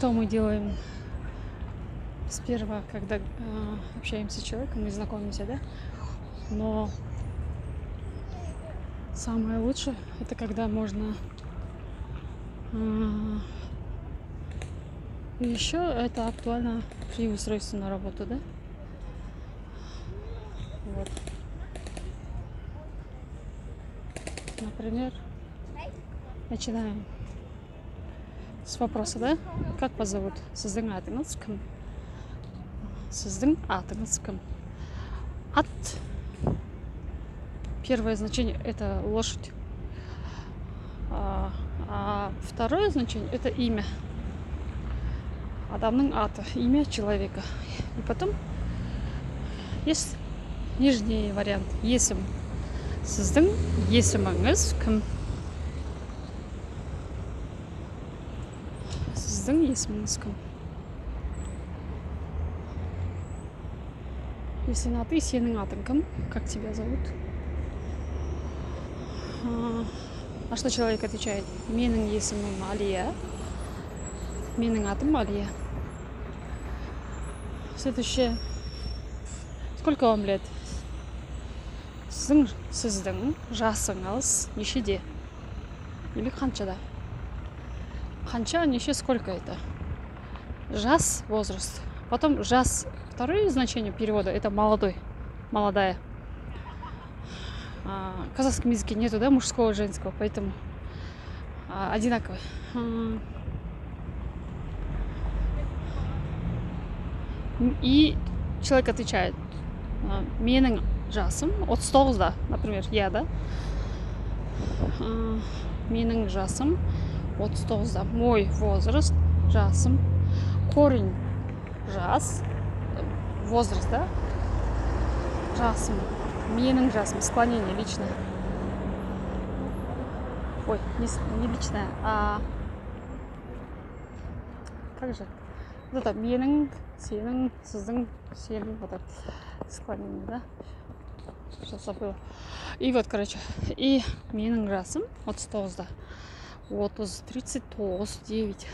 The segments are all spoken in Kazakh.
что мы делаем сперва, когда общаемся с человеком и знакомимся, да? Но самое лучшее это когда можно еще это актуально при устройстве на работу, да? Вот. Например, начинаем с вопроса, да? Как вас зовут? Сіздің атыңыз кім? Сіздің атыңыз кім? Ат. Первое значение это лошадь. А второе значение это имя. Адамның аты, имя человека. И потом есть нижний вариант. Есім. Сіздің есіміңіз кім? Сіздің есіміңіз кім? Если на ты, сенің атың кім? Как тебя зовут? А что человек отвечает? Менің есімім Алия. Менің атым Алия. Следующее. Сколько вам лет? Сіздің жасыңыз нешеде? Или қаншада? Қанша, неше, сколько это? Жас, возраст. Потом жас. Второе значение перевода это молодой, молодая. В казахском языке нету, да, мужского и женского, поэтому одинаково. И человек отвечает: менің жасым 39-да, например, я, да? Менің жасым 39-да. Мой возраст, жасым. Корень жас, возраст, да? Жасым. Менің жасым. Склонение личное. Ой, не личное, а как же? Вот это менің, сенің, сіздің, сенің, вот это склонение, да? Сейчас забыла. И вот, короче, и менің жасым 39-да. 39.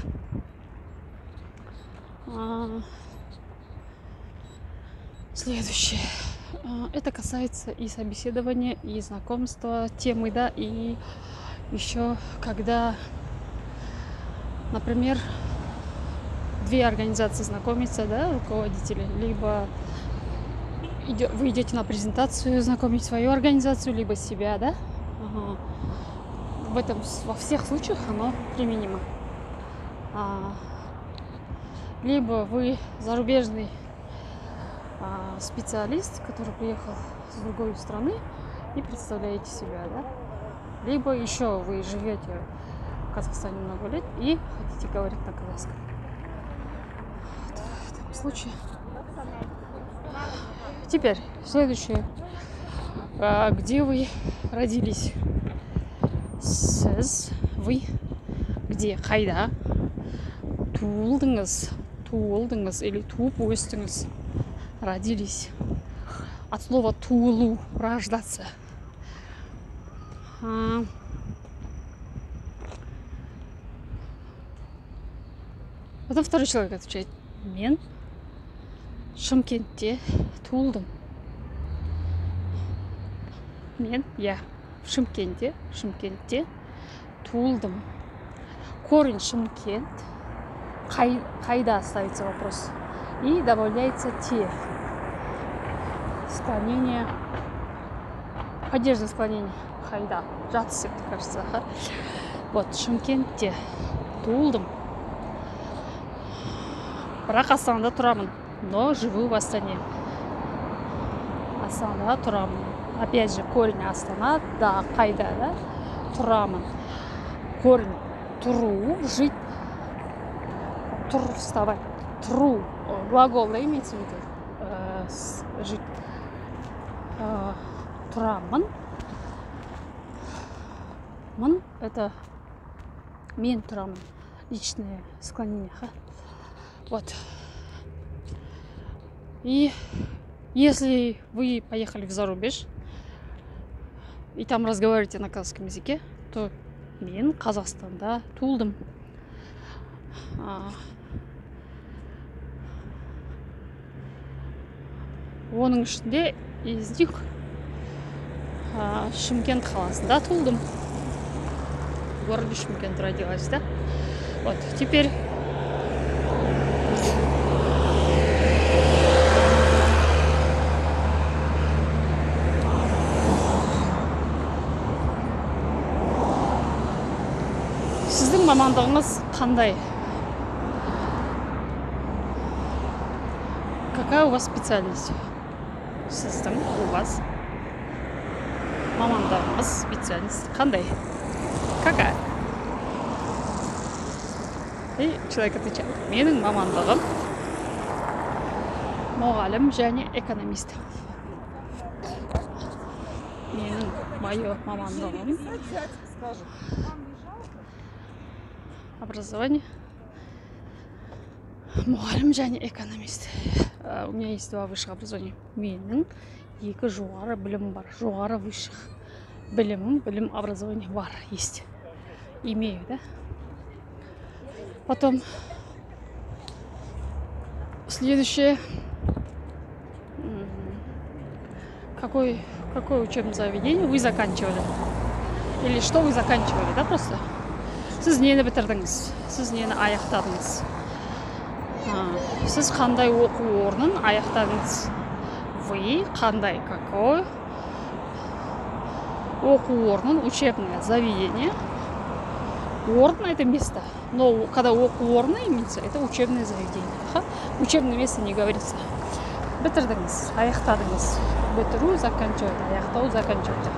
Следующее. Это касается и собеседования, и знакомства, темы, да, и еще когда, например, две организации знакомятся, да, руководители, либо вы идете на презентацию знакомить свою организацию, либо себя, да. В этом во всех случаях оно применимо. Либо вы зарубежный специалист, который приехал с другой страны и представляете себя, да? Либо еще вы живете в Казахстане много лет и хотите говорить на казахском. В этом случае. Теперь следующее. Где вы родились? Сіз, вы, где, қайда? Туылдыңыз или туып өстіңіз. Родились. От слова туылу, рождаться. Потом второй человек отвечает: мен Шымкентте туылдым. Я в Шымкентте туылдым. Корень Шымкент. Қайда ставится вопрос. И добавляется те. Склонение. Падежное склонение. Қайда. Жатсы, кажется. Вот, Шымкентте туылдым. Бірақ Астанада тұрамын. Но живу в Астане. Астанада тұрамын. Опять же, корень Астана, да, қайда, да? Тұрамын. Корень тұру, жить. Вставать. Тру. Глагол, да, имеется в виду? Жить. Тұрамын. Мын – это мен тұрамын. Личное склонение. Вот. И если вы поехали в зарубеж и там разговариваете на казахском языке, то мен Қазақстанда туылдым. Оның ішінде из них Шымкент қаласында туылдым. В городе Шымкент родилась, да? Вот, теперь сіздің мамандығыңыз қандай? Какая у вас специальность? Сіздің, у вас мамандығыңыз, специальность қандай? Какая? И человек отвечает: менің мамандығым мұғалім және экономист. Мое мамандығым образование мұғалім және экономист. У меня есть 2 высших образования. Менің 2 жоғары білім бар. Жоғары высших білім образование бар, есть. Имею, да? Потом следующее. Какое учебное заведение вы заканчивали? Или что вы заканчивали, да, просто? Сіз нені бітірдіңіз? Сіз нені аяқтадыңыз? Сіз қандай оқу орнын аяқтадыңыз? Вы қандай, какой оқу орнын, учебное заведение. Орн — это место. Но когда оқу орны имеется, это учебное заведение. Учебное место не говорится. Бітірдіңіз, аяқтадыңыз. Бітіру, заканчивать, аяқтау, заканчивать.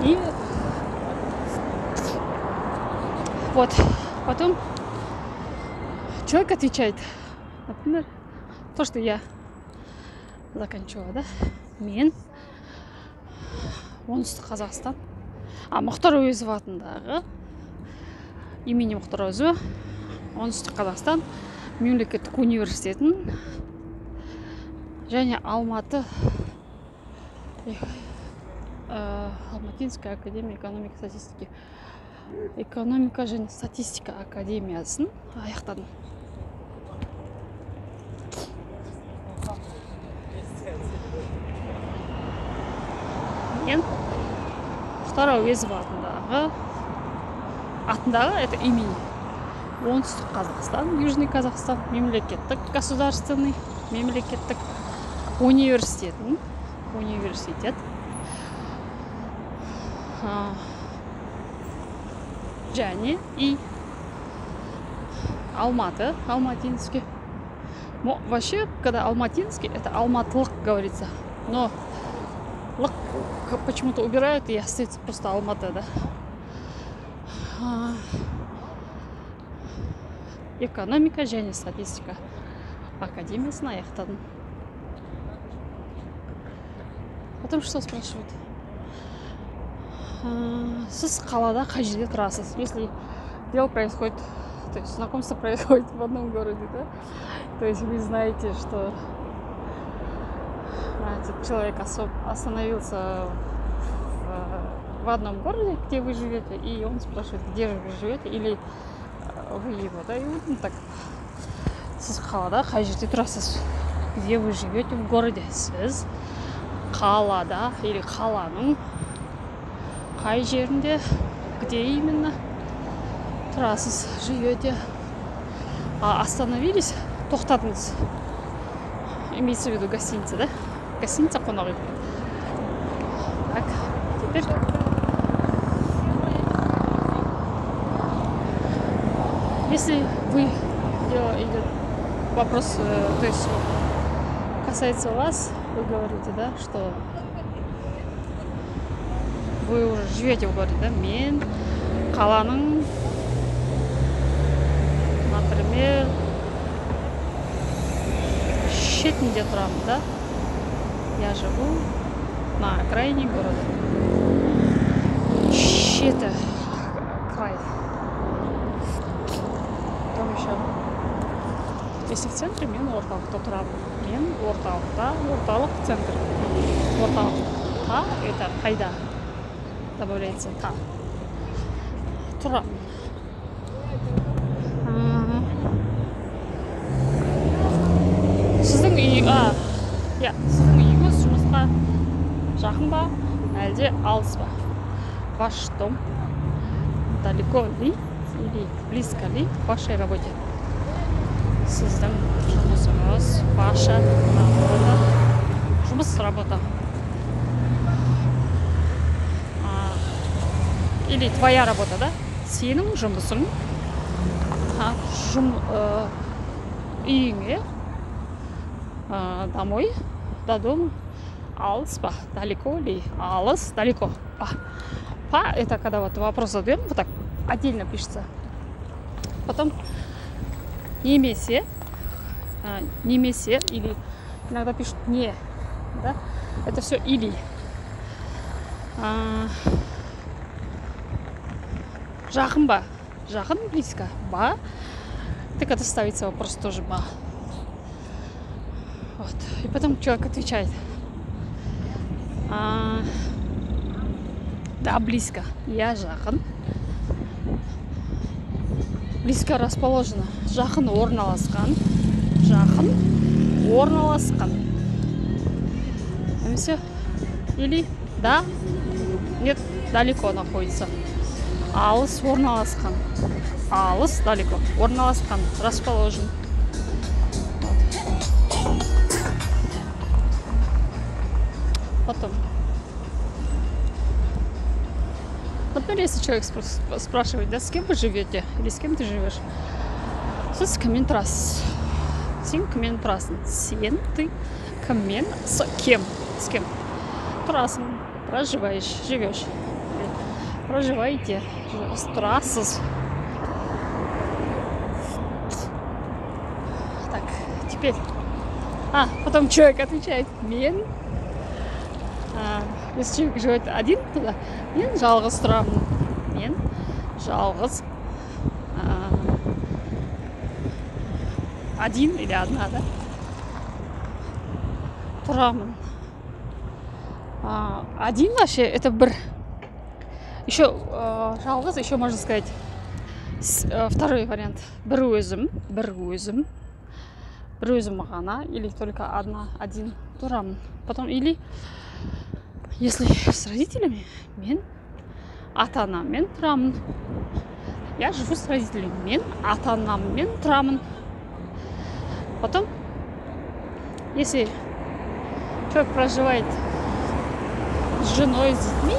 И вот, потом человек отвечает, например, то, что я заканчивала, да? Мен оңтүстік Қазақстан, Мұхтар Әуезов атындағы имени Мұхтар Әуезов оңтүстік Қазақстан мемлекеттік университетін және Алматы Алматинская академия экономики статистики экономика және статистика академиясын аяқтадым. Мен Мұхтар Әуезов атындағы это имени оңтүстік Қазақстан, Южный Казахстан мемлекеттік государственный мемлекеттік университет және и Алматинский. Вообще, когда Алматинский, это алматылық говорится, но лық почему-то убирают и остается просто Алматы, да? Экономика және статистика академиясын аяқтадым. Потом что спрашивают? Сіз қалада қай жерде тұрасыз? Если дело происходит, то есть знакомство происходит в одном городе, да? То есть вы знаете, что этот человек остановился в одном городе, где вы живете, и он спрашивает, где же вы живете, или вы его, да? И вот так. Сіз қалада қай жерде тұрасыз? Где вы живете в городе? Сіз қалада или қаланың қай жерінде, где именно тұрасыз, живете? Остановились, тоқтадыңыз. Имеется в виду гостиница, да? Гостиница, қонақ үй. Так, теперь если вы идет вопрос, то есть касается вас, вы говорите, да, что вы уже живете в городе, да? Мен қаланың, например, шетінде тұрамын, да? Я живу на окраине города. Шеті край. Там еще. Если в центре, мен орталықта тұрамын. Мен орталықта, орталық центр. Орталықта, это қайда? Добавляется та. Тұрамын. Сіздің үй, Я, сіздің үйіңіз жұмысқа жақын ба, әлде алыс ба? Ваш дом далеко ли или близко ли к вашей работе? Сіздің жұмысыңыз, ваша работа. Жұмыс, работа. Или твоя работа, да? Сенің жұмысың үйіңе, домой, до дома, алыс па, далеко ли, алыс, далеко. Па это когда вот вопрос задаем, вот так отдельно пишется. Потом немесе, или иногда пишут не, да? Это все или. Жақын ба? Жақын, близко. Ба? Так это ставится вопрос тоже ба. Вот. И потом человек отвечает. Да, близко. Я жақын. Близко расположено. Жақын орналасқан. Жақын орналасқан. Все. Или да, нет, далеко находится. Алыс орналасқан. Алыс, далеко. Орналасқан. Расположен. Вот. Потом. Например, если человек спрашивает, да, с кем вы живете? Или с кем ты живешь? Сіз кіммен тұрасыз? Сен кіммен тұрасың? Сен, ты, кіммен, с кем? С кем? Тұрасың, проживаешь, живешь. Проживаете, тұрасыз. Так, теперь. Потом человек отвечает, мен. Если человек живет один туда, мен жалғыз тұрамын. Мен жалғыз. Один или одна, да? Тұрамын. Один вообще это бір. Еще жалғыз, еще можно сказать второй вариант. Бір өзім ғана, или только один тұрамын. Потом или если с родителями, мен ата-анаммен тұрамын. Я живу с родителями, мен ата-анаммен тұрамын. Потом, если человек проживает с женой, с детьми,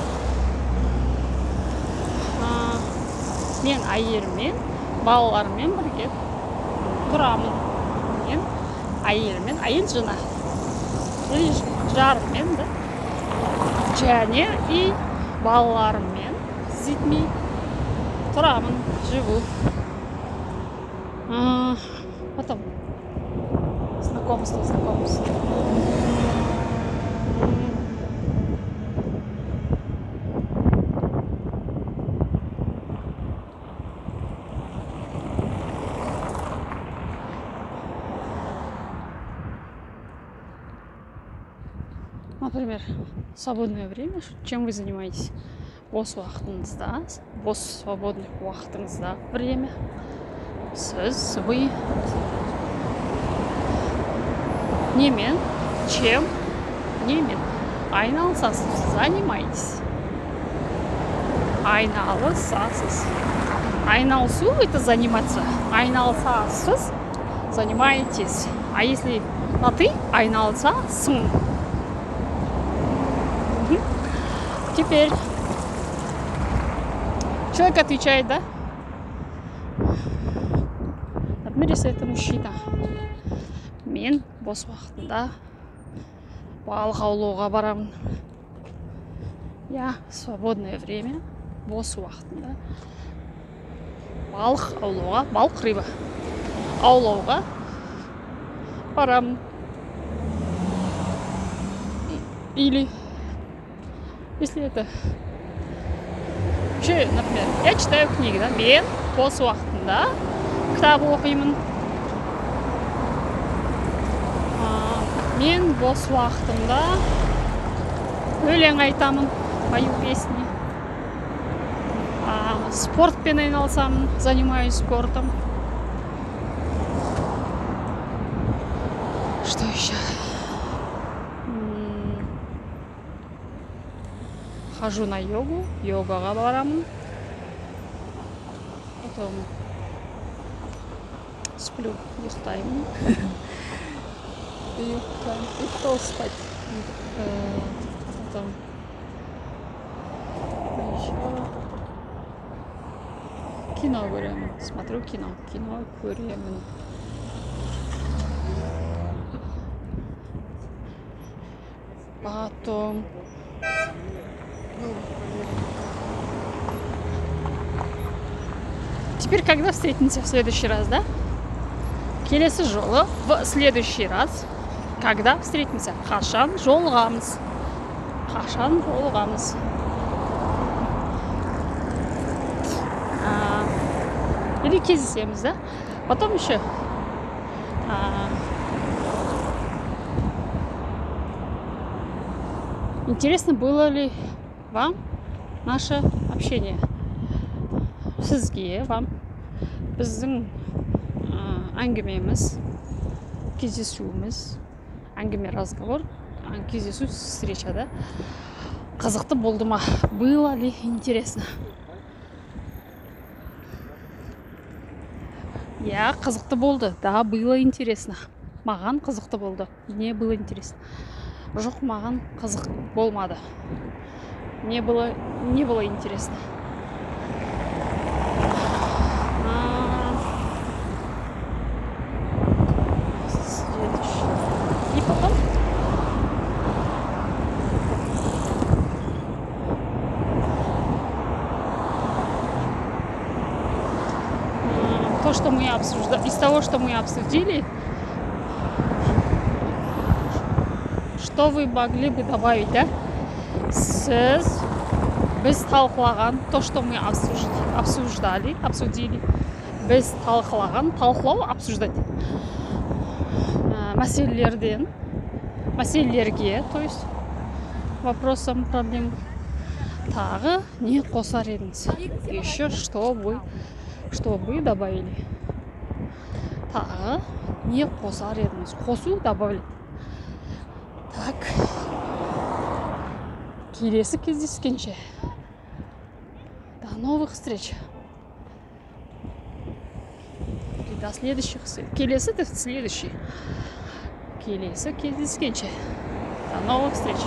мен әйеліммен, балаларыммен бірге тұрамын. Мен әйеліммен, әйел жена, или жарыммен, да? Және и балаларыммен, с детьми тұрамын, живу. Потом знакомство. Например, свободное время, чем вы занимаетесь? Бос уақытыңызда, бос свободных уақытыңызда время. Сіз, вы. Немен, чем, немен. Айналысасыз, занимаетесь. Айналысасыз. Айналысу – это заниматься. Айналысасыз, занимаетесь. А если на ты, айналысасың. Теперь человек отвечает, да? Например, если это мужчина. Мен бос уақытында балық аулауға барамын. Я свободное время, бос уақытында балық аулауға, балық рыба аулауға барамын. Или если это вообще, например, я читаю книги, да? Мен бос уақытында кітап оқимын. Мен бос уақытымда өлең айтамын, пою песни. Спортпен айналысамын, занимаюсь спортом. Что еще? хожу на йогу, йогаға барамын. Потом сплю, устаем. И кто спать. Потом еще кино говорим. Смотрю кино. Кино говорим. Потом теперь когда встретимся в следующий раз, да? Келесі жолы в следующий раз, когда встретимся? Қашан жолығамыз? Қашан жолығамыз? Или кездесеміз, да? Потом еще интересно, было ли вам наше общение? Сізге, вам, біздің әңгімеміз, кездесуіміз, әңгіме разговор, кездесу, встреча, да? Қызықты болды ма? Было ли интересно? Я, қызықты болды. Да, было интересно. Маған қызықты болды. Не было интересно? Жоқ, маған қызық болмады. Не было интересно. И потом то, что мы обсуждали, из того, что мы обсудили, что вы могли бы добавить, да? Сіз, біз талқылаған, то, что мы обсудили, біз талқылаған, талқылау, обсуждать. Мәселелерге, то есть вопросам, проблем. Тағы не қосар едіңіз? Еще что вы добавили? Тағы не қосар едіңіз? Қосу добавить. Так. Келесі кездескенше. До новых встреч. И до следующих встреч. Келесі это следующий. Келесі кездескенше. До новых встреч.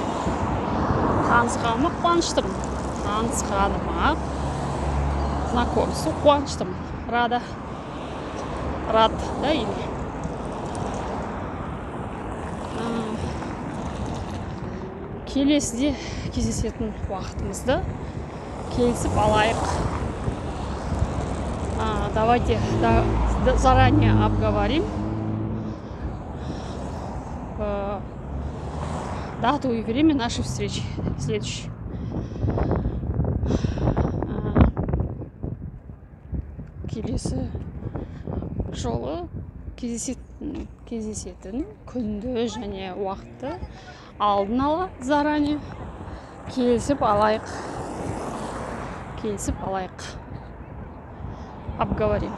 Танысқаныма қуаныштымын. Танысқаныма, знакомству қуаныштымын. Рад, да, или? Келесіде кездесетін уақытымызды келісіп алайық. Давайте заранее обговорим дату и время нашей встречи следующей. Келесі жолы кездесетін күнді және уақытты алдын ала заранее келісіп алайық. Обговорим.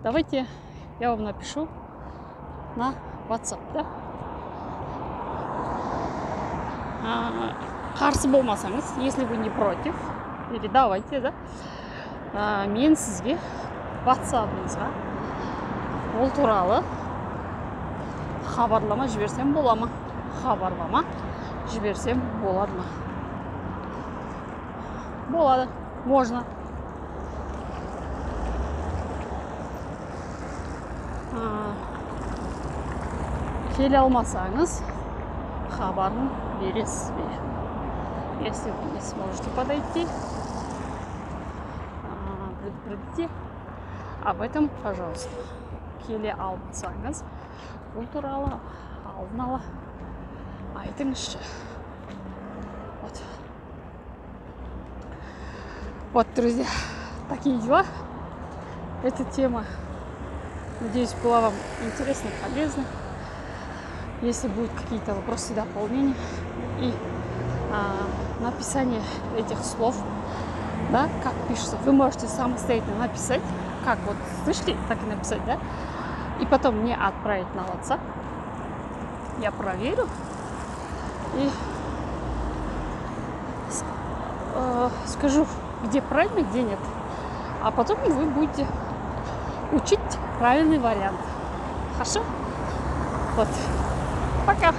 Давайте я вам напишу на WhatsApp, да? Қарсы болмасаңыз, если вы не против, или давайте, да? Мен сізге WhatsApp-ыңызға ол туралы хабарлама жіберсем бола ма? Хабарлама жіберсем болады ма? Болады, можно. Келе алмасаңыз, хабарын бересіз бе? Если вы не сможете подойти, предупредите об этом, пожалуйста. Келе алмасаңыз, бұл туралы алдын ала айтыңызшы. Вот, друзья, такие дела. Эта тема, надеюсь, была вам интересна, полезна. Если будут какие-то вопросы, дополнения и написание этих слов, да, как пишется, вы можете самостоятельно написать, как вот слышите, так и написать, да, и потом мне отправить на WhatsApp. Я проверю и скажу, где правильно, где нет. А потом вы будете учить правильный вариант. Хорошо? Вот. Пока.